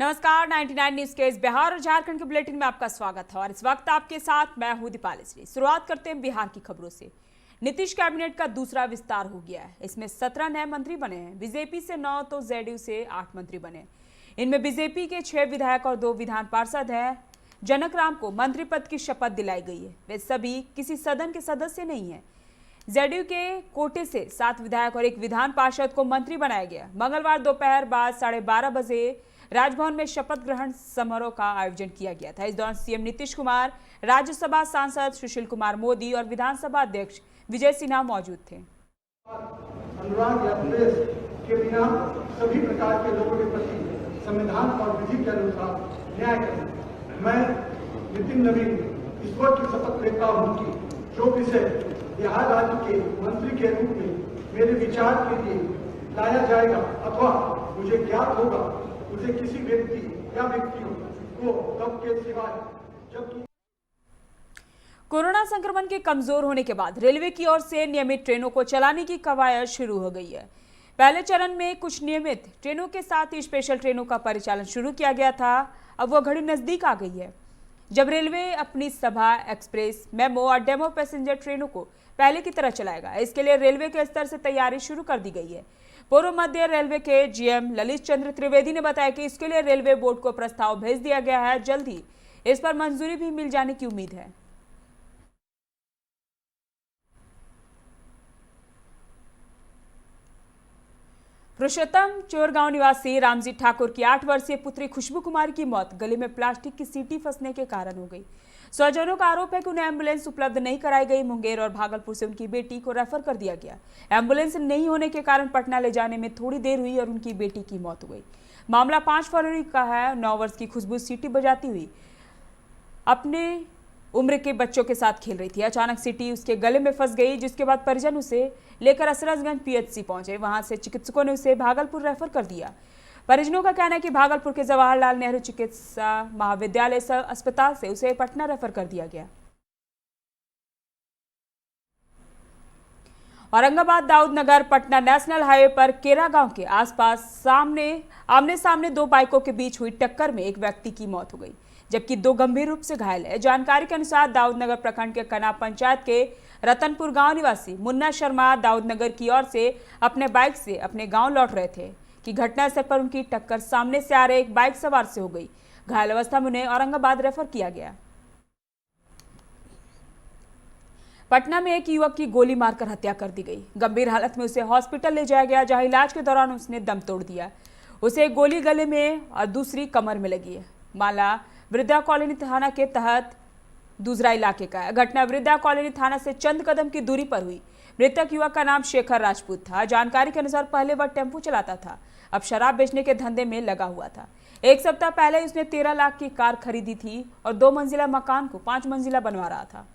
नमस्कार, 99 न्यूज के इस बिहार और झारखंड के बुलेटिन में आपका स्वागत है और इस वक्त आपके साथ मैं हूं दीपाली श्री। शुरुआत करते हैं बिहार की खबरों से। नीतीश कैबिनेट का दूसरा विस्तार हो गया है। इसमें 17 नए मंत्री बने हैं। बीजेपी से 9 तो जेडीयू से 8 मंत्री बने। इनमें बीजेपी के 6 विधायक और 2 विधान पार्षद हैं। जनक राम को मंत्री पद की शपथ दिलाई गई है। वे सभी किसी सदन के सदस्य नहीं है। जेडीयू के कोटे से 7 विधायक और 1 विधान पार्षद को मंत्री बनाया गया। मंगलवार दोपहर बाद 12:30 बजे राजभवन में शपथ ग्रहण समारोह का आयोजन किया गया था। इस दौरान सीएम नीतीश कुमार, राज्यसभा सांसद सुशील कुमार मोदी और विधानसभा अध्यक्ष विजय सिन्हा मौजूद थे। अनुराग या द्वेष के बिना सभी प्रकार के लोगों के प्रति संविधान और विधि के अनुसार न्याय करें। मैं नितिन नवीन ईश्वर की शपथ लेता हूँ कि जो विषय बिहार राज्य के मंत्री के रूप में मेरे विचार के लिए लाया जाएगा अथवा मुझे ज्ञात होगा, मुझे किसी व्यक्ति या व्यक्तियों को तब के सिवाय जबकि कोरोना संक्रमण के कमजोर होने के बाद रेलवे की ओर से नियमित ट्रेनों को चलाने की कवायद शुरू हो गई है। पहले चरण में कुछ नियमित ट्रेनों के साथ ही स्पेशल ट्रेनों का परिचालन शुरू किया गया था। अब वह घड़ी नजदीक आ गई है जब रेलवे अपनी सभा, एक्सप्रेस, मेमो और डेमो पैसेंजर ट्रेनों को पहले की तरह चलाएगा। इसके लिए रेलवे के स्तर से तैयारी शुरू कर दी गई है। पूर्व मध्य रेलवे के जीएम ललित चंद्र त्रिवेदी ने बताया कि इसके लिए रेलवे बोर्ड को प्रस्ताव भेज दिया गया है। जल्द ही इस पर मंजूरी भी मिल जाने की उम्मीद है। पुरुषोत्तम चोरगांव निवासी रामजी ठाकुर की 8 वर्षीय पुत्री खुशबू कुमारी की मौत गले में प्लास्टिक की सीटी फंसने के कारण हो गई। स्वजनों का आरोप है कि उन्हें एम्बुलेंस उपलब्ध नहीं कराई गई। मुंगेर और भागलपुर से उनकी बेटी को रेफर कर दिया गया। एम्बुलेंस नहीं होने के कारण पटना ले जाने में थोड़ी देर हुई और उनकी बेटी की मौत हो गई। मामला 5 फरवरी का है। 9 वर्ष की खुशबू सीटी बजाती हुई अपने उम्र के बच्चों के साथ खेल रही थी। अचानक सीटी उसके गले में फंस गई, जिसके बाद परिजन उसे लेकर असरसगंज पीएचसी पहुंचे। वहां से चिकित्सकों ने उसे भागलपुर रेफर कर दिया। परिजनों का कहना है कि भागलपुर के जवाहरलाल नेहरू चिकित्सा महाविद्यालय अस्पताल से उसे पटना रेफर कर दिया गया। औरंगाबाद दाऊदनगर पटना नेशनल हाईवे पर केरा गांव के आसपास आमने सामने 2 बाइकों के बीच हुई टक्कर में एक व्यक्ति की मौत हो गई, जबकि 2 गंभीर रूप से घायल है। जानकारी के अनुसार दाऊदनगर प्रखंड के कना पंचायत के रतनपुर गांव निवासी मुन्ना शर्मा दाऊदनगर की ओर से अपने बाइक से अपने गांव लौट रहे थे कि घटनास्थल पर उनकी टक्कर सामने से आ रहे एक बाइक सवार से हो गई। घायल अवस्था में उन्हें औरंगाबाद रेफर किया गया। पटना में एक युवक की गोली मारकर हत्या कर दी गई। गंभीर हालत में उसे हॉस्पिटल ले जाया गया, जहां इलाज के दौरान उसने दम तोड़ दिया। उसे एक गोली गले में और दूसरी कमर में लगी है। माला वृद्धा कॉलोनी थाना के तहत दूसरा इलाके का है। घटना वृद्धा कॉलोनी थाना से चंद कदम की दूरी पर हुई। मृतक युवक का नाम शेखर राजपूत था। जानकारी के अनुसार पहले वह टेम्पो चलाता था, अब शराब बेचने के धंधे में लगा हुआ था। 1 सप्ताह पहले उसने 13 लाख की कार खरीदी थी और 2 मंजिला मकान को 5 मंजिला बनवा रहा था।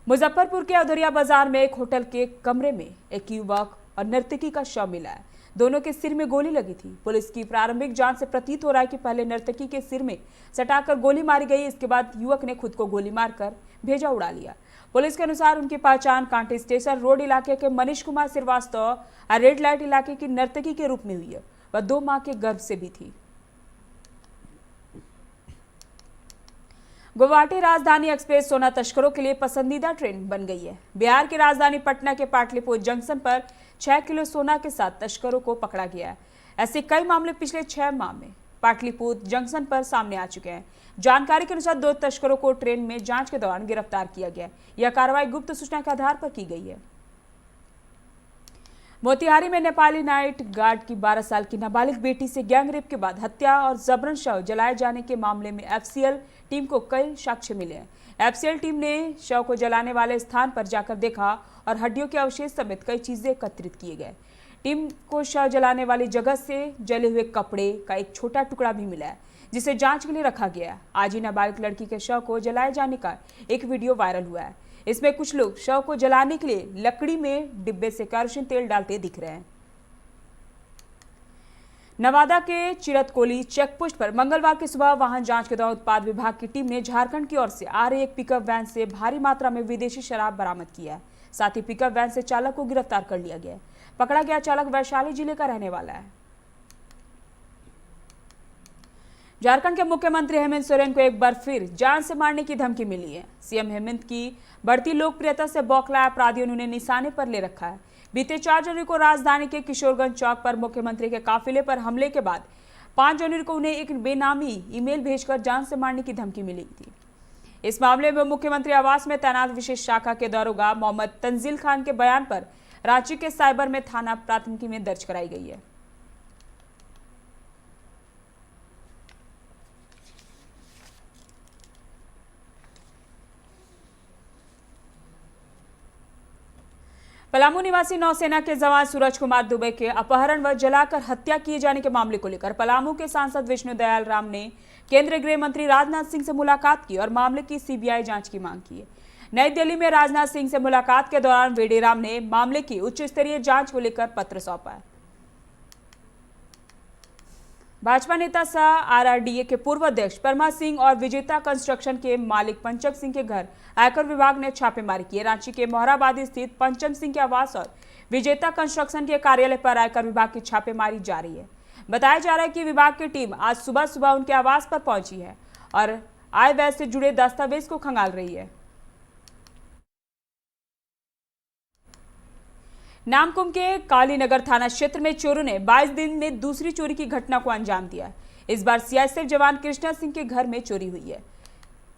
मुजफ्फरपुर के अधोरिया बाजार में एक होटल के कमरे में एक युवक और नर्तकी का शव मिला है। दोनों के सिर में गोली लगी थी। पुलिस की प्रारंभिक जांच से प्रतीत हो रहा है कि पहले नर्तकी के सिर में सटाकर गोली मारी गई। इसके बाद युवक ने खुद को गोली मारकर भेजा उड़ा लिया। पुलिस के अनुसार उनकी पहचान कांटे स्टेशन रोड इलाके के मनीष कुमार श्रीवास्तव और रेड लाइट इलाके की नर्तकी के रूप में हुई है। वह 2 माह के गर्भ से भी थी। गुवाहाटी राजधानी एक्सप्रेस सोना तस्करों के लिए पसंदीदा ट्रेन बन गई है। बिहार की राजधानी पटना के पाटलिपुत्र जंक्शन पर 6 किलो सोना के साथ तस्करों को पकड़ा गया है। ऐसे कई मामले पिछले 6 माह में पाटलिपुत्र जंक्शन पर सामने आ चुके हैं। जानकारी के अनुसार 2 तस्करों को ट्रेन में जांच के दौरान गिरफ्तार किया गया। यह कार्रवाई गुप्त सूचना के आधार पर की गई है। मोतिहारी में नेपाली नाइट गार्ड की 12 साल की नाबालिग बेटी से गैंगरेप के बाद हत्या और जबरन शव जलाए जाने के मामले में एफसीएल टीम को कई साक्ष्य मिले हैं। एफसीएल टीम ने शव को जलाने वाले स्थान पर जाकर देखा और हड्डियों के अवशेष समेत कई चीजें एकत्रित किए गए। टीम को शव जलाने वाली जगह से जले हुए कपड़े का एक छोटा टुकड़ा भी मिला है, जिसे जांच के लिए रखा गया है। आज ही नाबालिग लड़की के शव को जलाए जाने का एक वीडियो वायरल हुआ है। इसमें कुछ लोग शव को जलाने के लिए लकड़ी में डिब्बे से केरोसिन तेल डालते दिख रहे हैं। नवादा के चिरतकोली चेकपोस्ट पर मंगलवार की सुबह वाहन जांच के दौरान उत्पाद विभाग की टीम ने झारखंड की ओर से आ रही एक पिकअप वैन से भारी मात्रा में विदेशी शराब बरामद किया है। साथ ही पिकअप वैन से चालक को गिरफ्तार कर लिया गया है। पकड़ा गया चालक वैशाली जिले का रहने वाला है। झारखंड के मुख्यमंत्री हेमंत सोरेन को एक बार फिर जान से मारने की धमकी मिली है। सीएम हेमंत की बढ़ती लोकप्रियता से बौखलाए अपराधियों ने उन्हें निशाने पर ले रखा है। बीते 4 जनवरी को राजधानी के किशोरगंज चौक पर मुख्यमंत्री के काफिले पर हमले के बाद 5 जनवरी को उन्हें एक बेनामी ईमेल भेजकर जान से मारने की धमकी मिली थी। इस मामले में मुख्यमंत्री आवास में तैनात विशेष शाखा के दारोगा मोहम्मद तंजील खान के बयान पर रांची के साइबर में थाना प्राथमिकी में दर्ज कराई गई है। पलामू निवासी नौसेना के जवान सूरज कुमार दुबे के अपहरण व जलाकर हत्या किए जाने के मामले को लेकर पलामू के सांसद विष्णु दयाल राम ने केंद्रीय गृह मंत्री राजनाथ सिंह से मुलाकात की और मामले की सीबीआई जांच की मांग की है। नई दिल्ली में राजनाथ सिंह से मुलाकात के दौरान वेडी राम ने मामले की उच्च स्तरीय जांच को लेकर पत्र सौंपा है। भाजपा नेता सह आरआरडीए के पूर्व अध्यक्ष परमा सिंह और विजेता कंस्ट्रक्शन के मालिक पंचम सिंह के घर आयकर विभाग ने छापेमारी की। रांची के मोहराबादी स्थित पंचम सिंह के आवास और विजेता कंस्ट्रक्शन के कार्यालय पर आयकर विभाग की छापेमारी जारी है। बताया जा रहा है कि विभाग की टीम आज सुबह उनके आवास पर पहुंची है और आय व्यय से जुड़े दस्तावेज को खंगाल रही है। नामकुम के कालीनगर थाना क्षेत्र में चोरों ने 22 दिन में दूसरी चोरी की घटना को अंजाम दिया। इस बार सीआईएसएफ जवान कृष्णा सिंह के घर में चोरी हुई है।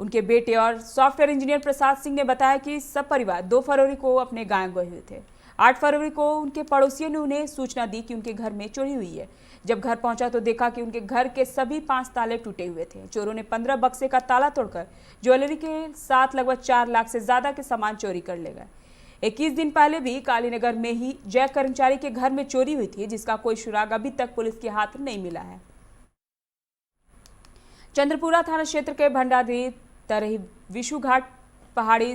उनके बेटे और सॉफ्टवेयर इंजीनियर प्रसाद सिंह ने बताया कि सब परिवार 2 फरवरी को अपने गांव गए हुए थे। 8 फरवरी को उनके पड़ोसियों ने उन्हें सूचना दी कि उनके घर में चोरी हुई है। जब घर पहुंचा तो देखा कि उनके घर के सभी 5 ताले टूटे हुए थे। चोरों ने 15 बक्से का ताला तोड़कर ज्वेलरी के साथ लगभग 4 लाख से ज्यादा के सामान चोरी कर ले गए। 21 दिन पहले भी कालीनगर में ही जय कर्मचारी के घर में चोरी हुई थी, जिसका कोई सुराग अभी तक पुलिस के हाथ नहीं मिला है। चंद्रपुरा थाना क्षेत्र के भंडारी तरही विशुघाट पहाड़ी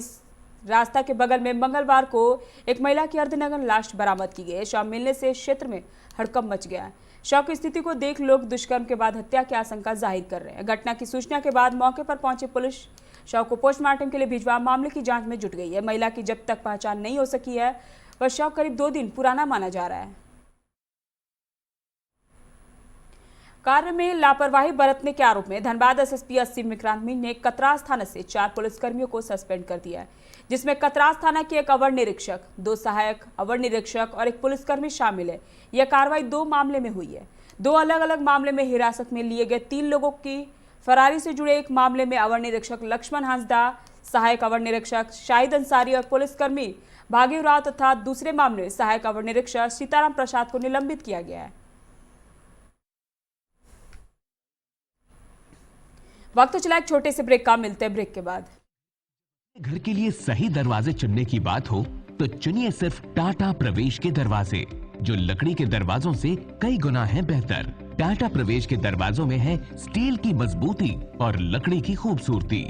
रास्ता के बगल में मंगलवार को एक महिला की अर्धनग्न लाश बरामद की गई। शव मिलने से क्षेत्र में हड़कंप मच गया है। शव की स्थिति को देख लोग दुष्कर्म के बाद हत्या की आशंका जाहिर कर रहे हैं। घटना की सूचना के बाद मौके पर पहुंची पुलिस शव को पोस्टमार्टम के लिए भिजवा मामले की जांच में जुट गई है। महिला की जब तक पहचान नहीं हो सकी है, वह शव करीब 2 दिन पुराना माना जा रहा है। कार्य में लापरवाही बरतने के आरोप में धनबाद एसएसपी अस्सी विक्रांत मीन ने कतरास थाना से 4 पुलिसकर्मियों को सस्पेंड कर दिया है, जिसमें कतरास थाना के एक अवर निरीक्षक, 2 सहायक अवर निरीक्षक और एक पुलिसकर्मी शामिल है। यह कार्रवाई 2 मामले में हुई है। 2 अलग अलग मामले में हिरासत में लिए गए 3 लोगों की फरारी से जुड़े एक मामले में अवर निरीक्षक लक्ष्मण हांसदा, सहायक अवर निरीक्षक शाहिद अंसारी और पुलिसकर्मी भागीव राव तथा दूसरे मामले में सहायक अवर निरीक्षक सीताराम प्रसाद को निलंबित किया गया है। वक्त चला एक छोटे से ब्रेक का, मिलते हैं ब्रेक के बाद। घर के लिए सही दरवाजे चुनने की बात हो तो चुनिए सिर्फ टाटा प्रवेश के दरवाजे, जो लकड़ी के दरवाजों से कई गुना है बेहतर। टाटा प्रवेश के दरवाजों में है स्टील की मजबूती और लकड़ी की खूबसूरती।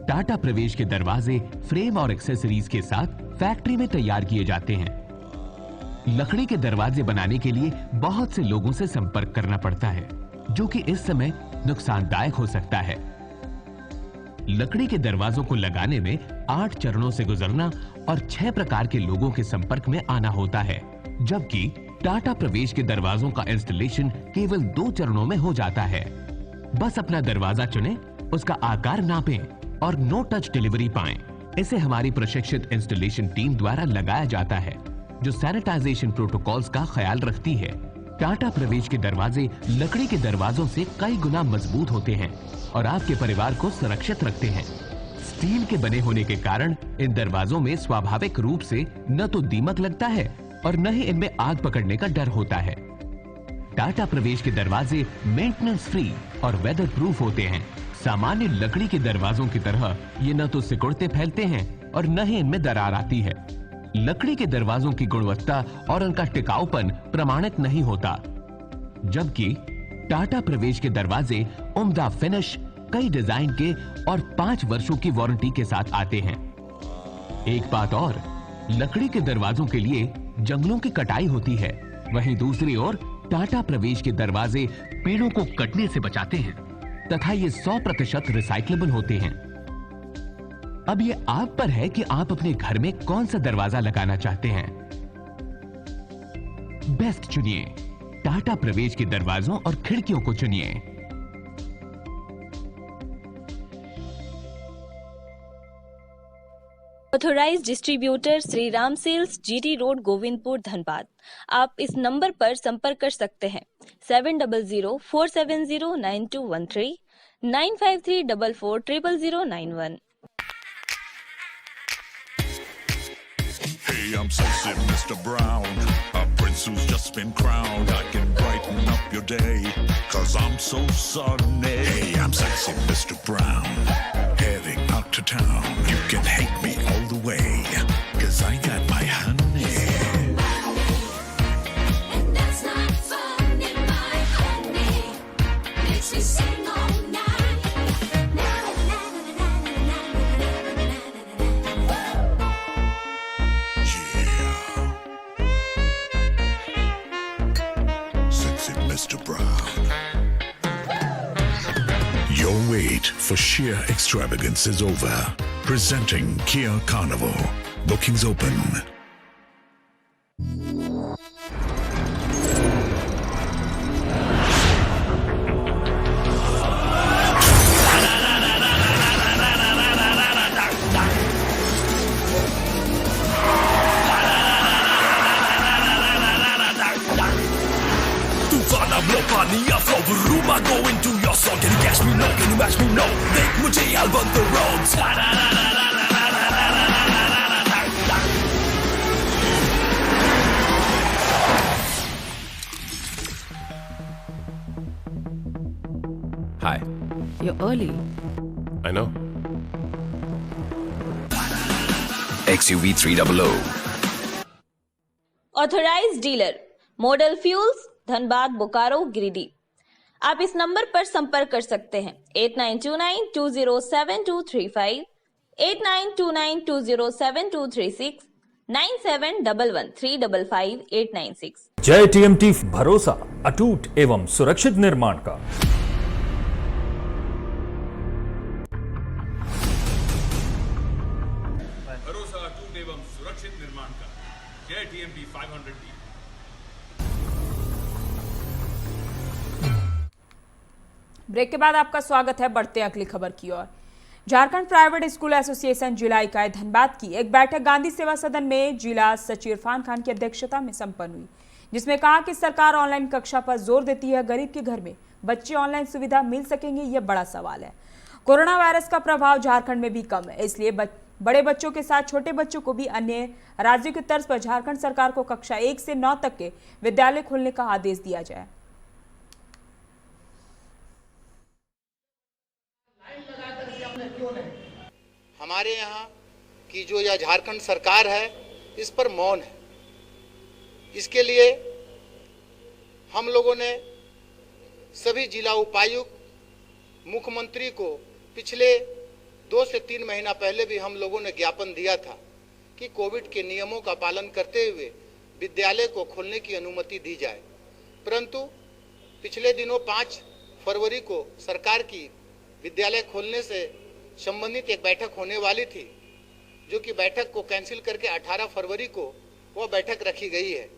टाटा प्रवेश के दरवाजे फ्रेम और एक्सेसरीज के साथ फैक्ट्री में तैयार किए जाते हैं। लकड़ी के दरवाजे बनाने के लिए बहुत से लोगों से संपर्क करना पड़ता है, जो कि इस समय नुकसानदायक हो सकता है। लकड़ी के दरवाजों को लगाने में 8 चरणों से गुजरना और 6 प्रकार के लोगों के संपर्क में आना होता है, जबकि टाटा प्रवेश के दरवाजों का इंस्टॉलेशन केवल 2 चरणों में हो जाता है। बस अपना दरवाजा चुनें, उसका आकार नापें और नो टच डिलीवरी पाएं। इसे हमारी प्रशिक्षित इंस्टॉलेशन टीम द्वारा लगाया जाता है, जो सैनिटाइजेशन प्रोटोकॉल्स का ख्याल रखती है। टाटा प्रवेश के दरवाजे लकड़ी के दरवाजों से कई गुना मजबूत होते हैं और आपके परिवार को सुरक्षित रखते हैं। स्टील के बने होने के कारण इन दरवाजों में स्वाभाविक रूप से न तो दीमक लगता है और न ही इनमें आग पकड़ने का डर होता है। टाटा प्रवेश के दरवाजे मेंटेनेंस फ्री और वेदर प्रूफ होते हैं। सामान्य लकड़ी के दरवाजों की तरह ये न तो सिकुड़ते फैलते हैं और न ही इनमें दरार आती है। लकड़ी के दरवाजों की गुणवत्ता और उनका टिकाऊपन प्रमाणित नहीं होता, जबकि टाटा प्रवेश के दरवाजे उम्दा फिनिश, कई डिजाइन के और 5 वर्षों की वारंटी के साथ आते हैं। एक बात और, लकड़ी के दरवाजों के लिए जंगलों की कटाई होती है, वहीं दूसरी ओर टाटा प्रवेश के दरवाजे पेड़ों को कटने से बचाते हैं तथा ये 100% रिसाइक्लेबल होते हैं। अब ये आप पर है कि आप अपने घर में कौन सा दरवाजा लगाना चाहते हैं। बेस्ट चुनिए, टाटा प्रवेश के दरवाजों और खिड़कियों को चुनिए। Authorised distributor Shri Ram sales, GT road, Govindpur, Dhanbad. आप इस नंबर पर संपर्क कर सकते हैं 7004709213 9534400091। Hey, I'm sexy Mr. Brown, a prince who's just been crowned. I can brighten up your day, 'cause I'm so sunny. Hey, I'm sexy Mr. Brown, heading out to town. You can hate me all the way, 'cause I got my honey. And that's not funny, my honey makes me sing all night. Na na na na na na na na na. Yeah. Sexy Mr. Brown. Your wait for sheer extravagance is over. Presenting Kia Carnival. Bookings open. तूफान अब लो पानी या flow room I go into your soul. Can you catch me? No. Can you match me? No. देख मुझे I'll run the roads. Hi. You're early. I know. XUV 300. Authorised dealer model fuels, Dhanbad, Bokaro, Giridih. आप इस number पर संपर्क कर सकते हैं 8929207235, 8929207236, 9711355896। जय टीएमटी, भरोसा अटूट एवं सुरक्षित निर्माण का। भरोसा अटूट एवं सुरक्षित निर्माण का। जय टीएमटी 500D। ब्रेक के बाद आपका स्वागत है। बढ़ते हैं अगली खबर की ओर। झारखंड प्राइवेट स्कूल एसोसिएशन जिला इकाई धनबाद की एक बैठक गांधी सेवा सदन में जिला सचिव इरफान खान की अध्यक्षता में संपन्न हुई, जिसमें कहा कि सरकार ऑनलाइन कक्षा पर जोर देती है। गरीब के घर में बच्चे ऑनलाइन सुविधा मिल सकेंगे, यह बड़ा सवाल है। कोरोना वायरस का प्रभाव झारखंड में भी कम है, इसलिए बड़े बच्चों के साथ छोटे बच्चों को भी अन्य राज्यों की तर्ज पर झारखंड सरकार को कक्षा 1 से 9 तक के विद्यालय खोलने का आदेश दिया जाए। हमारे यहाँ की जो यह झारखंड सरकार है इस पर मौन है। इसके लिए हम लोगों ने सभी जिला उपायुक्त, मुख्यमंत्री को पिछले 2 से 3 महीना पहले भी हम लोगों ने ज्ञापन दिया था कि कोविड के नियमों का पालन करते हुए विद्यालय को खोलने की अनुमति दी जाए, परंतु पिछले दिनों 5 फरवरी को सरकार की विद्यालय खोलने से संबंधित एक बैठक होने वाली थी, जो कि बैठक को कैंसिल करके 18 फरवरी को वह बैठक रखी गई है।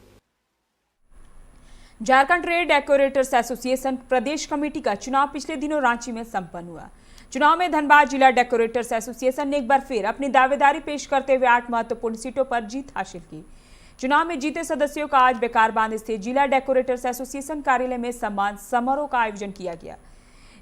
झारखंड ट्रेड डेकोरेटर्स एसोसिएशन प्रदेश कमेटी का चुनाव पिछले दिनों रांची में संपन्न हुआ। चुनाव में धनबाद जिला डेकोरेटर्स एसोसिएशन ने एक बार फिर अपनी दावेदारी पेश करते हुए 8 महत्वपूर्ण सीटों पर जीत हासिल की। चुनाव में जीते सदस्यों का आज बेकारबांध स्थित जिला डेकोरेटर्स एसोसिएशन कार्यालय में सम्मान समारोह का आयोजन किया गया।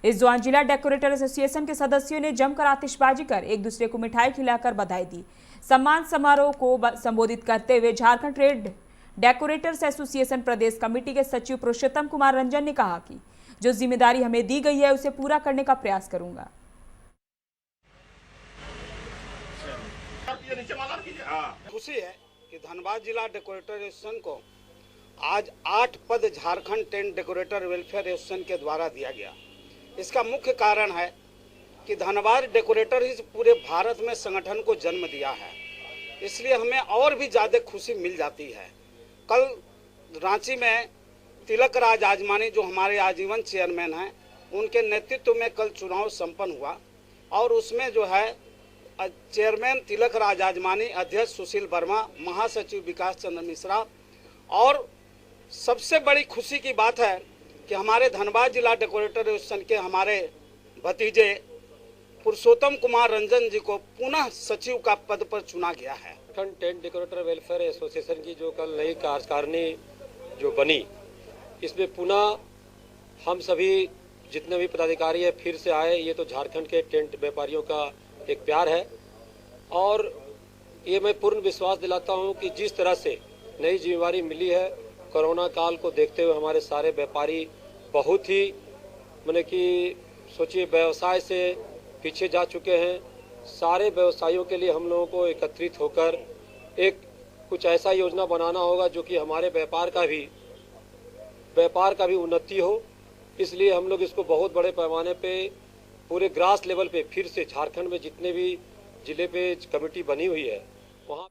इस दौरान जिला डेकोरेटर एसोसिएशन के सदस्यों ने जमकर आतिशबाजी कर एक दूसरे को मिठाई खिलाकर बधाई दी। सम्मान समारोह को संबोधित करते हुए झारखंड ट्रेड डेकोरेटर्स एसोसिएशन प्रदेश कमेटी के सचिव पुरुषोत्तम कुमार रंजन ने कहा कि जो जिम्मेदारी हमें दी गई है उसे पूरा करने का प्रयास करूंगा। खुशी है कि धनबाद जिला डेकोरेटर एसोसिएशन को आज 8 पद Jharkhand tent decorator welfare association के द्वारा दिया गया। इसका मुख्य कारण है कि धनबाद डेकोरेटर ही पूरे भारत में संगठन को जन्म दिया है, इसलिए हमें और भी ज़्यादा खुशी मिल जाती है। कल रांची में तिलक राज आजमानी जो हमारे आजीवन चेयरमैन हैं, उनके नेतृत्व में कल चुनाव संपन्न हुआ और उसमें जो है चेयरमैन तिलक राज आजमानी, अध्यक्ष सुशील वर्मा, महासचिव विकास चंद्र मिश्रा, और सबसे बड़ी खुशी की बात है कि हमारे धनबाद जिला डेकोरेटर एसोसिएशन के हमारे भतीजे पुरुषोत्तम कुमार रंजन जी को पुनः सचिव का पद पर चुना गया है। टेंट डेकोरेटर वेलफेयर एसोसिएशन की जो कल नई कार्यकारिणी जो बनी, इसमें पुनः हम सभी जितने भी पदाधिकारी है फिर से आए। ये तो झारखंड के टेंट व्यापारियों का एक प्यार है और ये मैं पूर्ण विश्वास दिलाता हूँ कि जिस तरह से नई जिम्मेवारी मिली है, कोरोना काल को देखते हुए हमारे सारे व्यापारी बहुत ही माने कि सोचिए व्यवसाय से पीछे जा चुके हैं। सारे व्यवसायियों के लिए हम लोगों को एकत्रित होकर एक कुछ ऐसा योजना बनाना होगा जो कि हमारे व्यापार का भी उन्नति हो। इसलिए हम लोग इसको बहुत बड़े पैमाने पे पूरे ग्रास लेवल पे फिर से झारखंड में जितने भी जिले पे कमेटी बनी हुई है वहाँ।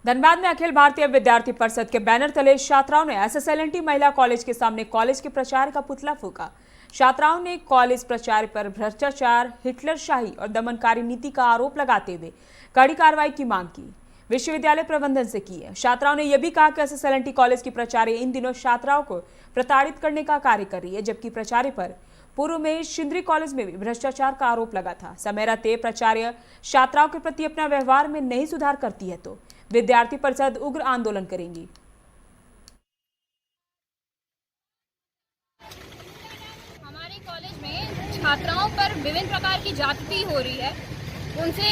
धनबाद में अखिल भारतीय विद्यार्थी परिषद के बैनर तले छात्राओं ने SSLNT महिला कॉलेज के सामने कॉलेज के प्राचार्य का पुतला फूंका। छात्राओं ने कॉलेज प्राचार्य पर भ्रष्टाचार, हिटलरशाही और दमनकारी नीति का आरोप लगाते हुए कड़ी कार्रवाई की मांग की। विश्वविद्यालय प्रबंधन से की है। छात्राओं ने यह भी कहा कि SSLNT कॉलेज की प्राचार्य इन दिनों छात्राओं को प्रताड़ित करने का कार्य कर रही है, जबकि प्राचार्य पर पूर्व में शिंदरी कॉलेज में भी भ्रष्टाचार का आरोप लगा था। समय रहते प्राचार्य छात्राओं के प्रति अपना व्यवहार में नहीं सुधार करती है तो विद्यार्थी परिषद उग्र आंदोलन करेंगी। हमारे कॉलेज में छात्राओं पर विभिन्न प्रकार की ज्यादती हो रही है। उनसे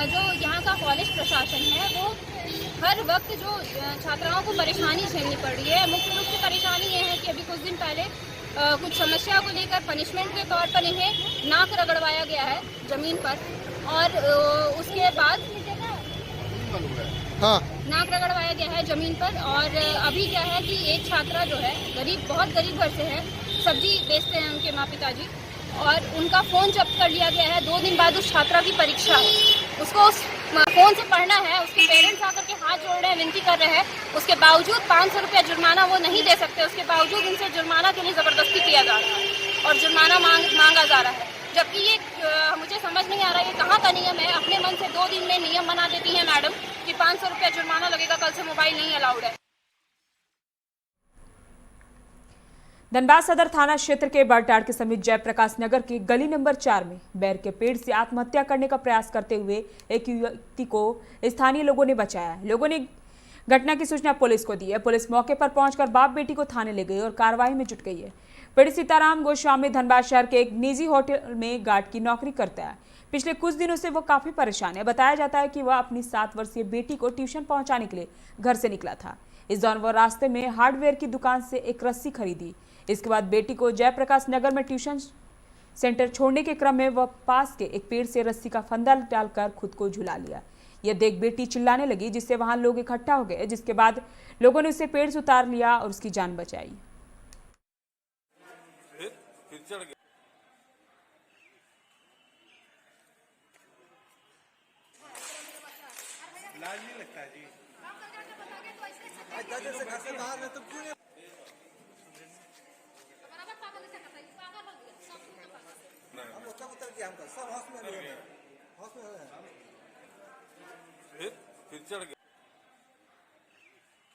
जो यहाँ का कॉलेज प्रशासन है वो हर वक्त जो छात्राओं को परेशानी झेलनी पड़ रही है। मुख्य रूप से परेशानी ये है कि अभी कुछ दिन पहले कुछ समस्या को लेकर पनिशमेंट के तौर पर इन्हें नाक रगड़वाया गया है जमीन पर और उसके बाद नाक रगड़वाया गया है जमीन पर। और अभी क्या है कि एक छात्रा जो है बहुत गरीब घर से है, सब्जी बेचते हैं उनके माँ पिताजी, और उनका फ़ोन जब्त कर लिया गया है। 2 दिन बाद उस छात्रा की परीक्षा है, उसको उस फ़ोन से पढ़ना है। उसके पेरेंट्स आकर के हाथ जोड़ रहे हैं, विनती कर रहे हैं। उसके बावजूद 500 रुपया जुर्माना वो नहीं दे सकते। उसके बावजूद उनसे जुर्माना के लिए ज़बरदस्ती किया जा रहा है और जुर्माना मांगा जा रहा है, जबकि ये मुझे समझ नहीं आ रहा है ये कहाँ का नियम है। अपने मन से 2 दिन में नियम बना देती हैं मैडम कि 500 रुपया जुर्माना लगेगा, कल से मोबाइल नहीं अलाउड है। धनबाद सदर थाना क्षेत्र के बड़टाड़ के समीप जयप्रकाश नगर के गली नंबर 4 में बैर के पेड़ से आत्महत्या करने का प्रयास करते हुए एक युवती को स्थानीय लोगों ने बचाया। लोगों ने घटना की सूचना पुलिस को दी है। पुलिस मौके पर पहुंचकर बाप बेटी को थाने ले गई और कार्रवाई में जुट गई है। पीड़ित सीताराम गोस्वामी धनबाद शहर के एक निजी होटल में गार्ड की नौकरी करता है। पिछले कुछ दिनों से वो काफी परेशान है। बताया जाता है कि वह अपनी 7 वर्षीय बेटी को ट्यूशन पहुंचाने के लिए घर से निकला था। इस दौरान वह रास्ते में हार्डवेयर की दुकान से एक रस्सी खरीदी। इसके बाद बेटी को जयप्रकाश नगर में ट्यूशन सेंटर छोड़ने के क्रम में वह पास के एक पेड़ से रस्सी का फंदा डालकर खुद को झुला लिया। यह देख बेटी चिल्लाने लगी, जिससे वहां लोग इकट्ठा हो गए, जिसके बाद लोगों ने उसे पेड़ से उतार लिया और उसकी जान बचाई। लाज नहीं लगता है जी। फिर चढ़ गया।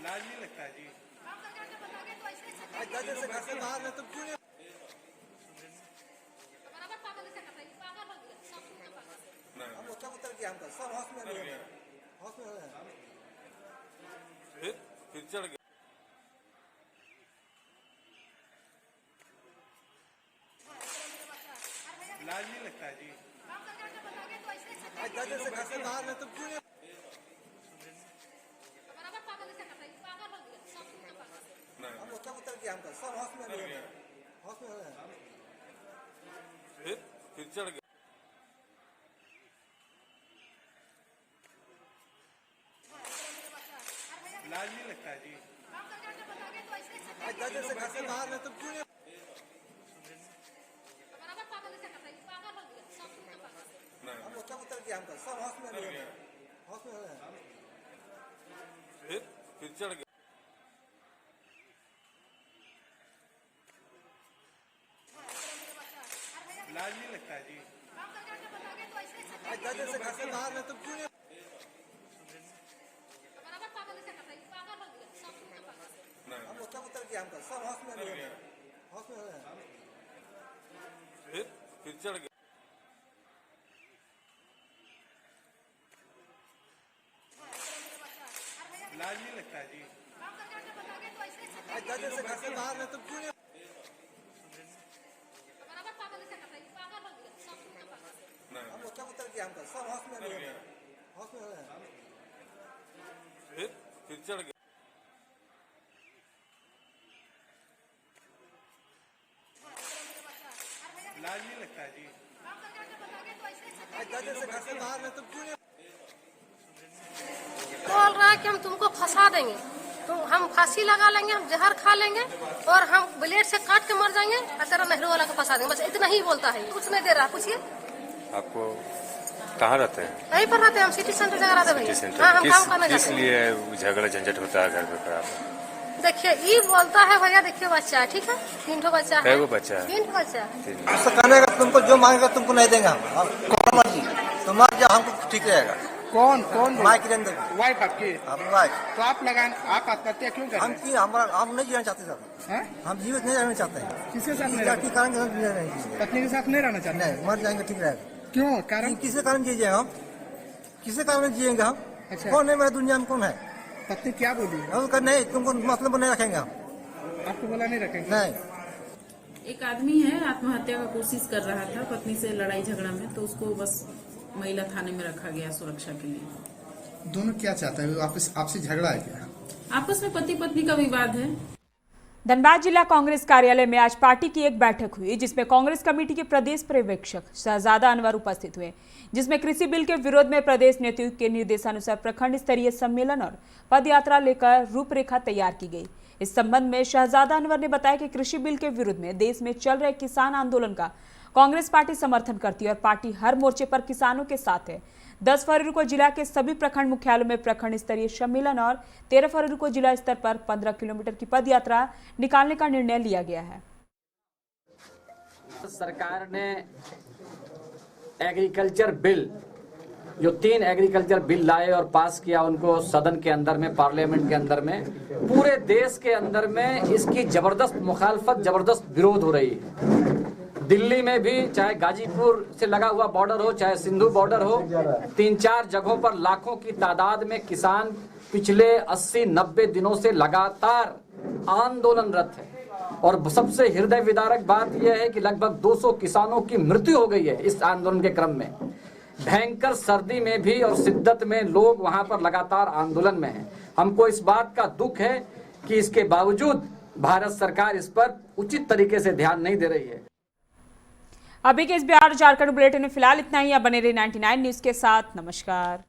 लाज नहीं लगता है जी। फिर चढ़ गया। लाज नहीं लगता है जी। फिर चढ़ गया। लाज नहीं लगता है जी। फिर चढ़ गया। लाज नहीं लगता है जी। फिर लाज नहीं लगता है जी। फिर चढ़ गया। लाज नहीं लगता है जी। बोल रहा है कि हम तुमको फंसा देंगे, तो हम फांसी लगा लेंगे, हम जहर खा लेंगे और हम ब्लेड से काट के मर जाएंगे और तेरा नेहरू वाला को फंसा देंगे। बस इतना ही बोलता है, कुछ नहीं दे रहा। पूछिए आपको कहाँ रहते हैं? यहीं पर रहते हैं हम, सिटी सेंटर जगह रहते सिटी हैं। सेंटर। हाँ, हम काम करने किस जाते हैं। लिए झगड़ा झंझट होता है घर पे खड़ा? देखिए ये बोलता है भैया, देखिए बच्चा है, ठीक है, 3 ठो बच्चा है। कैगो बच्चा है? 3 ठो बच्चा है। उससे कहने का तुमको जो मांगेगा तुमको नहीं देंगे हम, कौन मर्जी तुम्हारा जो हमको ठीक रहेगा। कौन माइक रेंदर वाइफ आपकी? वाइफ। तो आप लगाए, आप आत्महत्या क्यों कर? हम नहीं जीना चाहते सर, हम जीवित नहीं रहना चाहते हैं। किसके साथ नहीं कारण के साथ जी रहे हैं। पत्नी के साथ नहीं रहना चाहते? नहीं, मर जाएंगे ठीक रहेगा। क्यों? कारण किसी कारण जिएंगे हम, किसी कारण जिएंगे हम। अच्छा। कौन है मेरे दुनिया में, कौन है? पत्नी क्या बोली? नहीं, तुमको मतलब नहीं रखेंगे हम। आपको बोला नहीं रखेंगे? नहीं। एक आदमी है, आत्महत्या का कोशिश कर रहा था पत्नी से लड़ाई झगड़ा में, तो उसको बस महिला थाने में रखा गया सुरक्षा के लिए। दोनों क्या चाहते हैं? आपसे झगड़ा है क्या? आपस में पति पत्नी का विवाद है। धनबाद जिला कांग्रेस कार्यालय में आज पार्टी की एक बैठक हुई, जिसमें कांग्रेस कमेटी के प्रदेश पर्यवेक्षक शहजादा अनवर उपस्थित हुए, जिसमें कृषि बिल के विरोध में प्रदेश नेतृत्व के निर्देशानुसार प्रखंड स्तरीय सम्मेलन और पदयात्रा लेकर रूपरेखा तैयार की गई। इस संबंध में शहजादा अनवर ने बताया कि कृषि बिल के विरोध में देश में चल रहे किसान आंदोलन का कांग्रेस पार्टी समर्थन करती है और पार्टी हर मोर्चे पर किसानों के साथ है। 10 फरवरी को जिला के सभी प्रखंड मुख्यालयों में प्रखंड स्तरीय सम्मेलन और 13 फरवरी को जिला स्तर पर 15 किलोमीटर की पदयात्रा निकालने का निर्णय लिया गया है। सरकार ने एग्रीकल्चर बिल, जो 3 एग्रीकल्चर बिल लाए और पास किया, उनको सदन के अंदर में, पार्लियामेंट के अंदर में, पूरे देश के अंदर में इसकी जबरदस्त मुखालफत, जबरदस्त विरोध हो रही है। दिल्ली में भी, चाहे गाजीपुर से लगा हुआ बॉर्डर हो, चाहे सिंधु बॉर्डर हो, 3-4 जगहों पर लाखों की तादाद में किसान पिछले 80-90 दिनों से लगातार आंदोलनरत है। और सबसे हृदय विदारक बात यह है कि लगभग 200 किसानों की मृत्यु हो गई है इस आंदोलन के क्रम में। भयंकर सर्दी में भी और शिद्दत में लोग वहां पर लगातार आंदोलन में हैं। हमको इस बात का दुख है कि इसके बावजूद भारत सरकार इस पर उचित तरीके से ध्यान नहीं दे रही है। अभी के इस बिहार झारखंड बुलेटिन में फिलहाल इतना ही। आप बने रहे 99 न्यूज के साथ। नमस्कार।